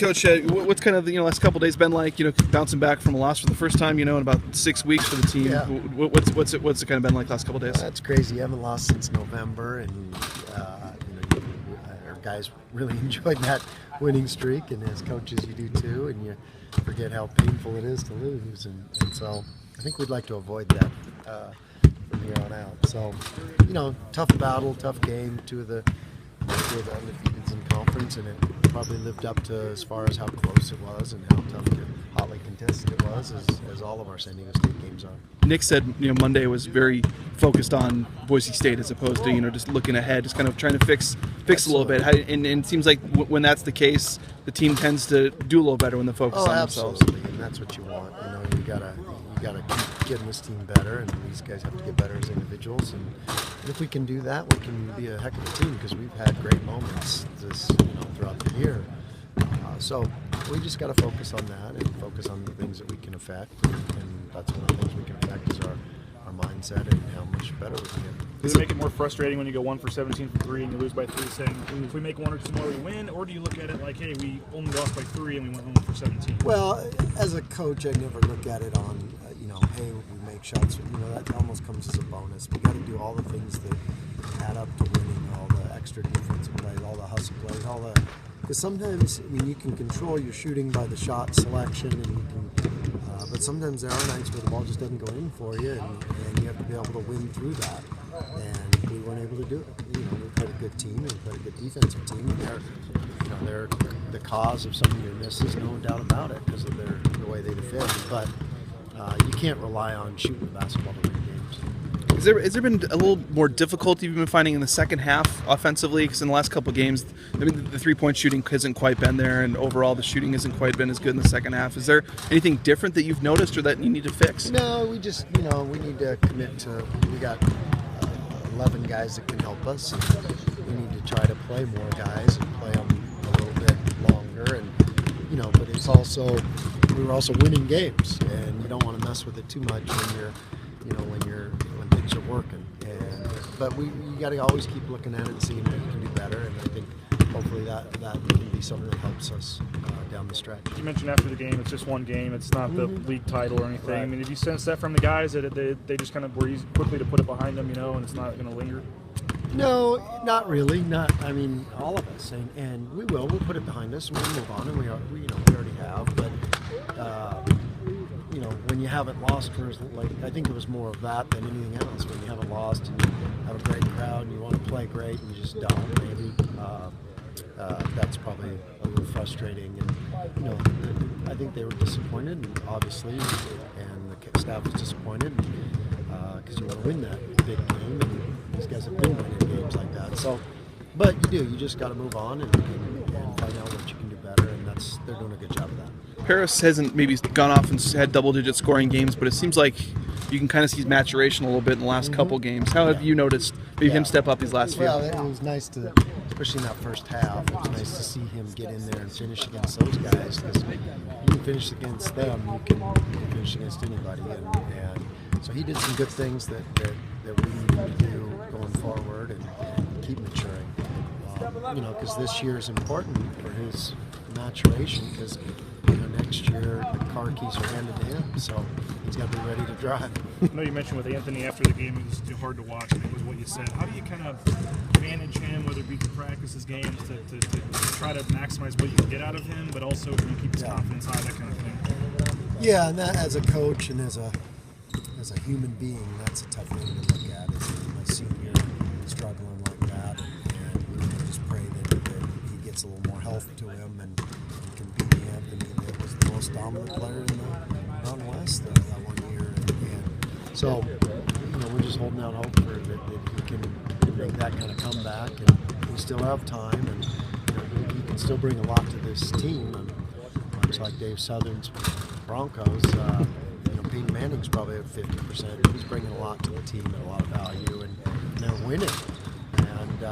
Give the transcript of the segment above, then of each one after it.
Coach, what's kind of the last couple of days been like? Bouncing back from a loss for the first time, in about 6 weeks for the team. Yeah. What's it kind of been like last couple of days? That's crazy. You haven't lost since November, and our guys really enjoyed that winning streak, and as coaches, you do too, and you forget how painful it is to lose, and so I think we'd like to avoid that from here on out. So, tough battle, tough game. Two of the undefeateds in conference, and it probably lived up to as far as how close it was and how tough and hotly contested it was, as all of our San Diego State games are. Nick said Monday was very focused on Boise State as opposed to just looking ahead, just kind of trying to fix a little bit. And it seems like when that's the case, the team tends to do a little better when they focus on themselves. Absolutely, and that's what you want. You gotta keep getting this team better, and these guys have to get better as individuals. And if we can do that, we can be a heck of a team, because we've had great moments throughout the year. So we just got to focus on that and focus on the things that we can affect, and that's one of the things we can affect is our mindset and how much better we can get. Does it make it more frustrating when you go 1 for 17 from 3 and you lose by 3, saying if we make 1 or 2 more we win, or do you look at it like, hey, we only lost by 3 and we went 1 for 17? Well, as a coach, I never look at it on hey, we make shots. That almost comes as a bonus. We got to do all the things that add up to winning, all the extra defensive plays, all the hustle plays, because sometimes you can control your shooting by the shot selection, and you can, but sometimes there are nights where the ball just doesn't go in for you, and you have to be able to win through that. And we weren't able to do it. We've got a good team, and we've got a good defensive team. And they're the cause of some of your misses, no doubt about it, because of the way they defend. But you can't rely on shooting the basketball to win games. Has there been a little more difficulty you've been finding in the second half offensively? Because in the last couple of games, the 3-point shooting hasn't quite been there, and overall the shooting hasn't quite been as good in the second half. Is there anything different that you've noticed or that you need to fix? No, we just, we need to commit to, we got 11 guys that can help us. And we need to try to play more guys and play them a little bit longer. And, but it's also, we were also winning games, and you don't want to mess with it too much when things are working. But you got to always keep looking at it and seeing what you can do better. And I think hopefully that can be something that helps us down the stretch. You mentioned after the game, it's just one game. It's not the league title or anything. Right. I mean, did you sense that from the guys that they just kind of were easy, quickly to put it behind them, and it's not going to linger? No, not really. All of us, and we'll put it behind us, and we'll move on, and we already have. But when you haven't lost for I think it was more of that than anything else. When you haven't lost and you have a great crowd and you want to play great and you just don't, maybe that's probably a little frustrating. And I think they were disappointed, obviously, and the staff was disappointed because you want to win that big game, and these guys have been winning games like that. So, but you just got to move on and find out what you can do better, and they're doing a good job of that. Paris hasn't maybe gone off and had double-digit scoring games, but it seems like you can kind of see his maturation a little bit in the last couple games. How have you noticed him step up these last few? Well, it was nice to, especially in that first half, it was nice to see him get in there and finish against those guys, because you can finish against them, you can finish against anybody. And so he did some good things that we need to do going forward and keep maturing. Because this year is important for his maturation, because next year the car keys are handed to him, so he's got to be ready to drive. I know you mentioned with Anthony after the game, it was hard to watch, and it was what you said. How do you kind of manage him, whether it be through practices, games, to try to maximize what you can get out of him, but also keep his confidence high, that kind of thing? Yeah, and that as a coach and as a human being, that's a tough thing to look at, is a senior struggling like that, and we just pray that he gets a little more health to him and can beat Anthony, that was the most dominant player in the Mountain West that one year. And so, we're just holding out hope for that he can make that kind of comeback, and we still have time, and he can still bring a lot to this team. And much like Dave Southern's Broncos, Peyton Manning's probably at 50%. He's bringing a lot to the team and a lot of value, and they're winning. And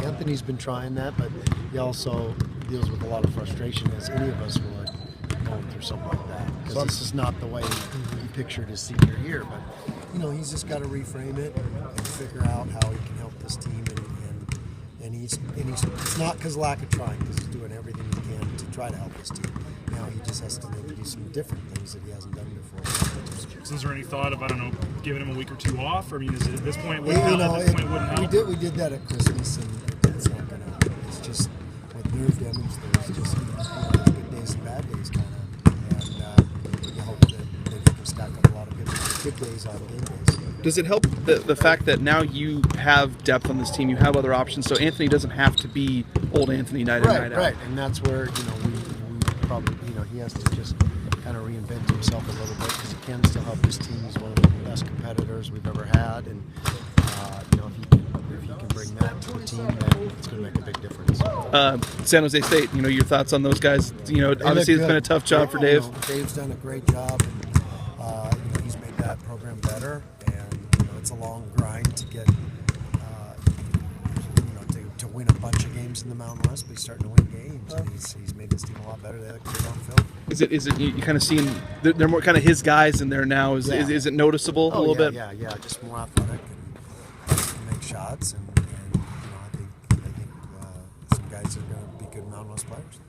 Anthony's been trying that, but he also deals with a lot of frustration, as any of us would, going through something like that. Because this is not the way he pictured his senior year. But he's just got to reframe it and figure out how he can help this team. And he's it's not because lack of trying, because he's doing everything he can try to help his team. Now he just has to maybe do some different things that he hasn't done before. So is there any thought of, I don't know, giving him a week or two off? Or, I mean, is it, at this point, it You wouldn't know, help? At this point, it wouldn't help? we did that at Christmas, and it's not gonna. It's just with nerve damage. There's just there's good days and bad days, kind of, and you hope that they can stack up a lot of good days on game days. Does it help the fact that now you have depth on this team, you have other options, so Anthony doesn't have to be old Anthony night in, night out? Right, and that's where we probably he has to just kind of reinvent himself a little bit because he can still help his team. He's one of the best competitors we've ever had, and if he can bring that to the team, then it's going to make a big difference. San Jose State, your thoughts on those guys? Obviously it's been a tough job for Dave. Dave's done a great job, and he's made that program better. And it's a long grind to get to win a bunch of games in the Mountain West, but he's starting to win games, and he's made this team a lot better. They look good on film. Is it you kind of seeing they're more kind of his guys in there now? Is it noticeable a little bit? Yeah, just more athletic and can make shots, and I think some guys are going to be good Mountain West players.